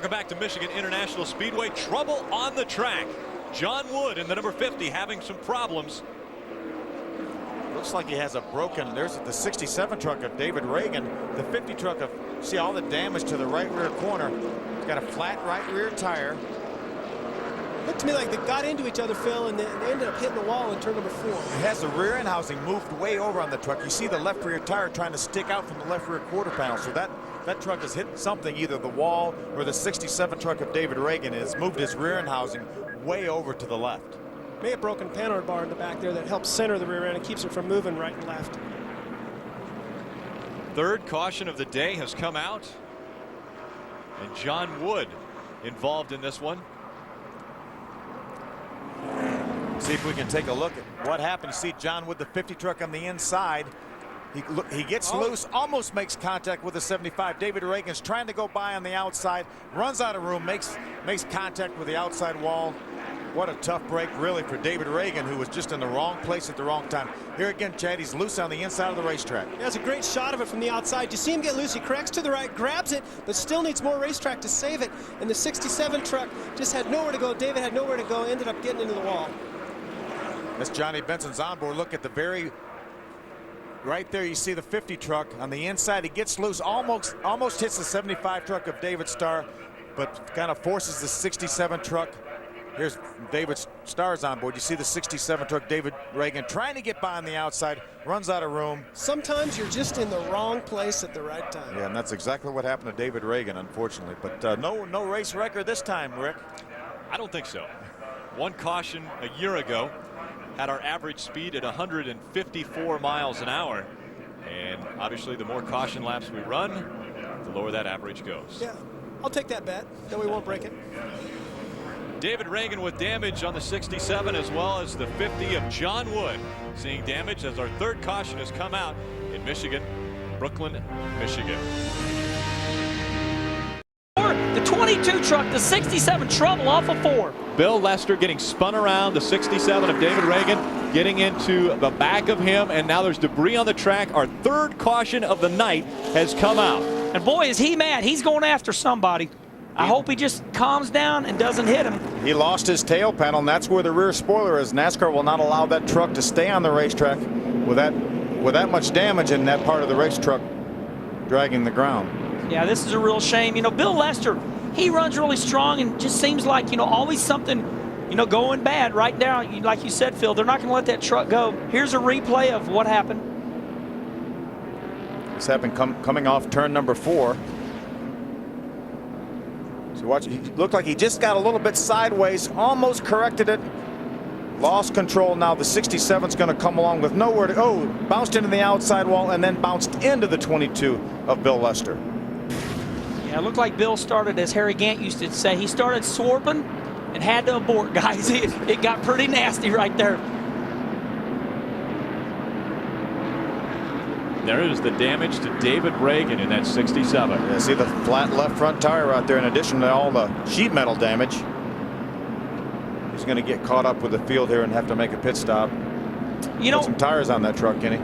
Welcome back to Michigan International Speedway. Trouble on the track. John Wood in the number 50 having some problems. Looks like he has a broken, there's the 67 truck of David Ragan. The 50 truck of, see all the damage to the right rear corner. He's got a flat right rear tire. Looked to me like they got into each other, Phil, and they ended up hitting the wall in turn number 4. It has the rear end housing moved way over on the truck. You see the left rear tire trying to stick out from the left rear quarter panel. So that truck has hit something, either the wall or the 67 truck of David Ragan has moved his rear end housing way over to the left. May have broken panhard bar in the back there that helps center the rear end and keeps it from moving right and left. Third caution of the day has come out, and John Wood involved in this one. See if we can take a look at what happened. You see John Wood, the 50 truck on the inside. He gets loose, almost makes contact with the 75. David Ragan's trying to go by on the outside, runs out of room, makes contact with the outside wall. What a tough break, really, for David Ragan, who was just in the wrong place at the wrong time. Here again, Chad, he's loose on the inside of the racetrack. Yeah, that's a great shot of it from the outside. You see him get loose, he corrects to the right, grabs it, but still needs more racetrack to save it. And the 67 truck just had nowhere to go. David had nowhere to go, ended up getting into the wall. That's Johnny Benson's onboard. Look at the very right there. You see the 50 truck on the inside. He gets loose, almost hits the 75 truck of David Starr, but kind of forces the 67 truck. Here's David Starr's on board. You see the 67 truck, David Ragan, trying to get by on the outside, runs out of room. Sometimes you're just in the wrong place at the right time. Yeah, and that's exactly what happened to David Ragan, unfortunately. But no race record this time, Rick. I don't think so. One caution a year ago had our average speed at 154 miles an hour. And obviously, the more caution laps we run, the lower that average goes. Yeah, I'll take that bet. Then we won't break it. David Ragan with damage on the 67, as well as the 50 of John Wood seeing damage as our third caution has come out in Michigan, Brooklyn, Michigan. The 22 truck, the 67, trouble off of 4. Bill Lester getting spun around, the 67 of David Ragan getting into the back of him, and now there's debris on the track. Our third caution of the night has come out. And boy, is he mad. He's going after somebody. I hope he just calms down and doesn't hit him. He lost his tail panel, and that's where the rear spoiler is. NASCAR will not allow that truck to stay on the racetrack with that much damage in that part of the race truck dragging the ground. Yeah, this is a real shame. You know, Bill Lester, he runs really strong and just seems like, you know, always something, you know, going bad right now. Like you said, Phil, they're not going to let that truck go. Here's a replay of what happened. This happened coming off turn number 4. So watch, he looked like he just got a little bit sideways, almost corrected it, lost control. Now the 67's going to come along with nowhere to go. Bounced into the outside wall and then bounced into the 22 of Bill Lester. Yeah, it looked like Bill started, as Harry Gant used to say, he started swarping and had to abort, guys. It got pretty nasty right there. There is the damage to David Ragan in that 67. Yeah, see the flat left front tire out there in addition to all the sheet metal damage. He's going to get caught up with the field here and have to make a pit stop. You know, put some tires on that truck, Kenny.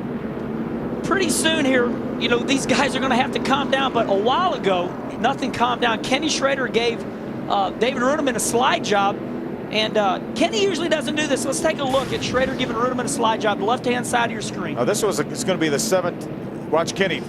Pretty soon here, you know, these guys are going to have to calm down, but a while ago, nothing calmed down. Kenny Schrader gave David Ruderman a slide job, and Kenny usually doesn't do this. Let's take a look at Schrader giving Ruderman a slide job, the left-hand side of your screen. Now it's going to be the 7th. Watch Kenny.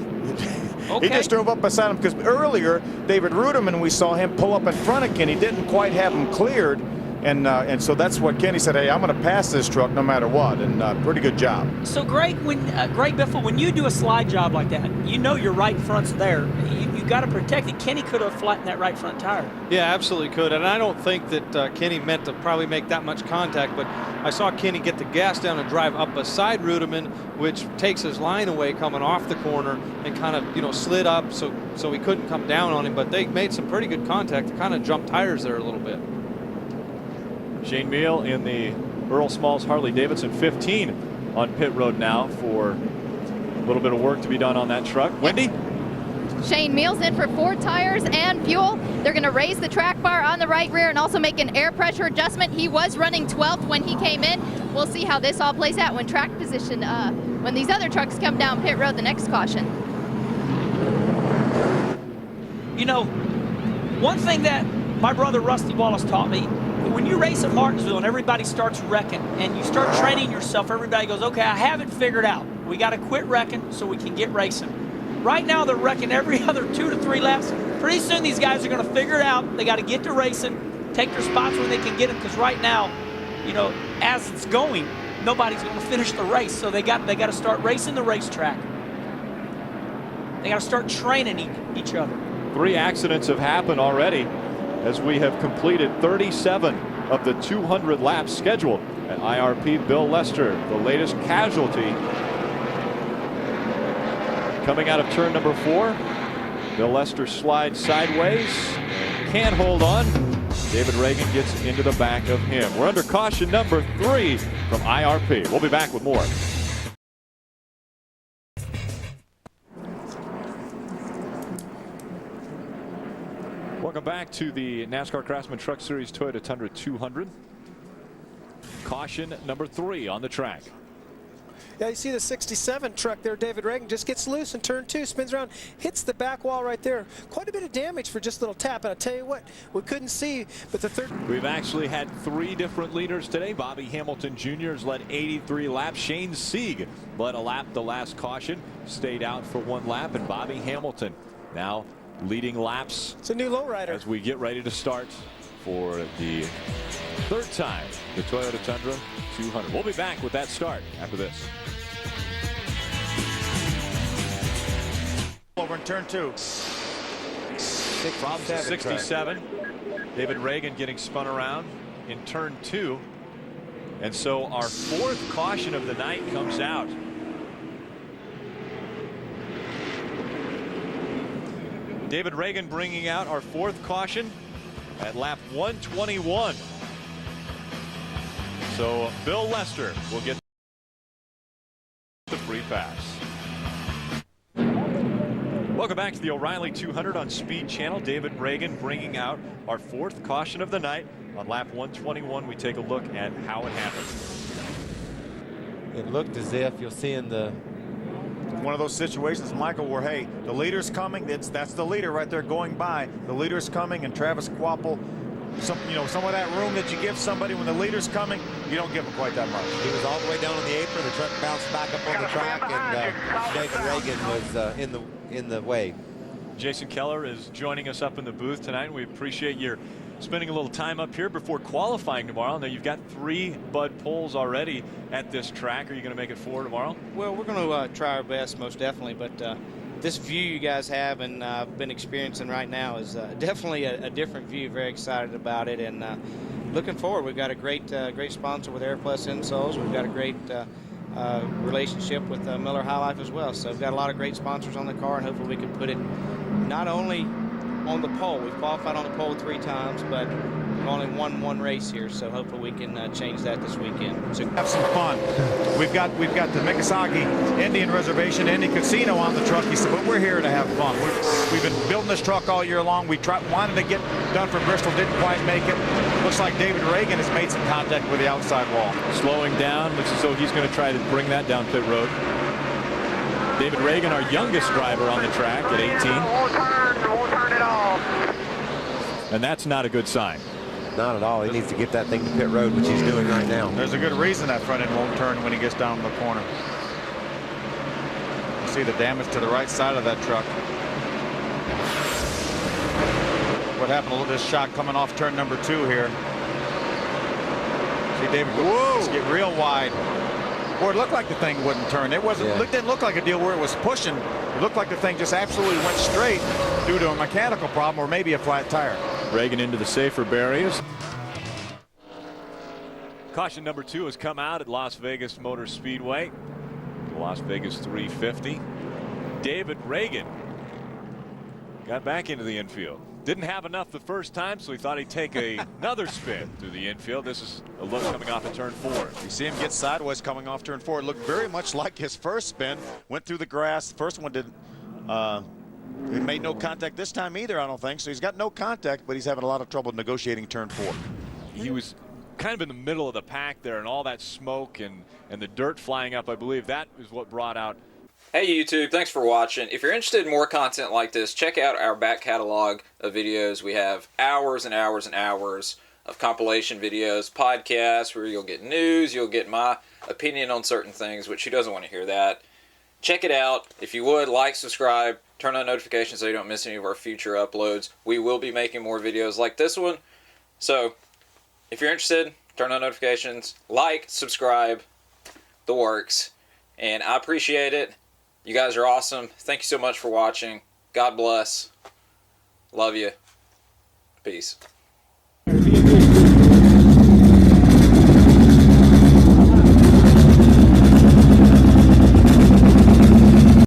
Okay. He just drove up beside him because earlier David Ruderman, we saw him pull up in front of Kenny, didn't quite have him cleared, and so that's what Kenny said. Hey, I'm going to pass this truck no matter what, and pretty good job. So Greg Biffle, when you do a slide job like that, you know your right front's there. You got to protect it. Kenny could have flattened that right front tire. Yeah, absolutely could, and I don't think that Kenny meant to probably make that much contact, but I saw Kenny get the gas down and drive up beside Ruderman, which takes his line away coming off the corner and kind of, you know, slid up so he couldn't come down on him, but they made some pretty good contact to kind of jump tires there a little bit. Shane Meal in the Earl Smalls Harley-Davidson 15 on pit road now for a little bit of work to be done on that truck. Wendy? Shane Meals in for 4 tires and fuel. They're going to raise the track bar on the right rear and also make an air pressure adjustment. He was running 12th when he came in. We'll see how this all plays out when track position, when these other trucks come down pit road the next caution. You know, one thing that my brother Rusty Wallace taught me, when you race at Martinsville and everybody starts wrecking and you start training yourself, everybody goes, okay, I have it figured out. We got to quit wrecking so we can get racing. Right now they're wrecking every other 2 to 3 laps. Pretty soon these guys are going to figure it out. They got to get to racing, take their spots when they can get them, because right now, you know, as it's going, nobody's going to finish the race. So they got to start racing the racetrack. They got to start training each other. 3 accidents have happened already as we have completed 37 of the 200 laps scheduled at IRP. Bill Lester, the latest casualty, coming out of turn number 4. Bill Lester slides sideways, can't hold on. David Ragan gets into the back of him. We're under caution number 3 from IRP. We'll be back with more. Welcome back to the NASCAR Craftsman Truck Series Toyota Tundra 200. Caution number 3 on the track. Yeah, you see the 67 truck there, David Ragan, just gets loose in turn 2, spins around, hits the back wall right there. Quite a bit of damage for just a little tap, and I'll tell you what, we couldn't see, but the third... We've actually had 3 different leaders today. Bobby Hamilton Jr. has led 83 laps. Shane Sieg led a lap the last caution, stayed out for 1 lap, and Bobby Hamilton now leading laps. It's a new lowrider. As we get ready to start for the 3rd time, the Toyota Tundra 200. We'll be back with that start after this. Over in turn 2. From 67. David Ragan getting spun around in turn 2. And so our 4th caution of the night comes out. David Ragan bringing out our 4th caution at lap 121. So Bill Lester will get the free pass. Welcome back to the O'Reilly 200 on Speed Channel. David Ragan bringing out our 4th caution of the night. On lap 121, we take a look at how it happened. It looked as if you'll see in the One of those situations, Michael, where, hey, the leader's coming. That's the leader right there going by. The leader's coming, and Travis Quapple, some of that room that you give somebody when the leader's coming, you don't give them quite that much. he was all the way down on the apron. The truck bounced back up on the track, and David Ragan was in the way. Jason Keller is joining us up in the booth tonight. We appreciate your spending a little time up here before qualifying tomorrow. Now you've got 3 Bud poles already at this track. Are you going to make it 4 tomorrow? Well, we're going to try our best, most definitely. But this view you guys have and been experiencing right now is definitely a different view. Very excited about it, and looking forward. We've got a great sponsor with AirPlus Insoles. We've got a great relationship with Miller High Life as well. So we've got a lot of great sponsors on the car, and hopefully we can put it not only on the pole. We've qualified on the pole 3 times, but we've only won 1 race here, so hopefully we can change that this weekend. So Have some fun. We've got the Miccosagi Indian Reservation, Indian Casino on the truck. He said, but we're here to have fun. We've been building this truck all year long. We wanted to get done for Bristol, didn't quite make it. Looks like David Ragan has made some contact with the outside wall. Slowing down. Looks as though he's going to try to bring that down pit road. David Ragan, our youngest driver on the track at 18. Won't turn at all. And that's not a good sign. Not at all. He needs to get that thing to pit road, which he's doing right now. There's a good reason that front end won't turn when he gets down in the corner. You see the damage to the right side of that truck. What happened to this shot coming off turn number 2 here? See David just get real wide. Boy, it looked like the thing wouldn't turn. It didn't look like a deal where it was pushing. It looked like the thing just absolutely went straight due to a mechanical problem or maybe a flat tire. Ragan into the safer barriers. Caution number 2 has come out at Las Vegas Motor Speedway. The Las Vegas 350. David Ragan got back into the infield. Didn't have enough the first time, so he thought he'd take another spin through the infield. This is a look coming off at turn 4. You see him get sideways coming off turn 4. It looked very much like his first spin. Went through the grass. The first one didn't. He made no contact this time either, I don't think. So he's got no contact, but he's having a lot of trouble negotiating turn 4. He was kind of in the middle of the pack there, and all that smoke and the dirt flying up, I believe that is what brought out Hey YouTube, thanks for watching. If you're interested in more content like this, check out our back catalog of videos. We have hours and hours and hours of compilation videos, podcasts where you'll get news, you'll get my opinion on certain things, which who doesn't want to hear that. Check it out. If you would, like, subscribe, turn on notifications so you don't miss any of our future uploads. We will be making more videos like this one. So, if you're interested, turn on notifications, like, subscribe, the works. And I appreciate it. You guys are awesome. Thank you so much for watching. God bless. Love you. Peace.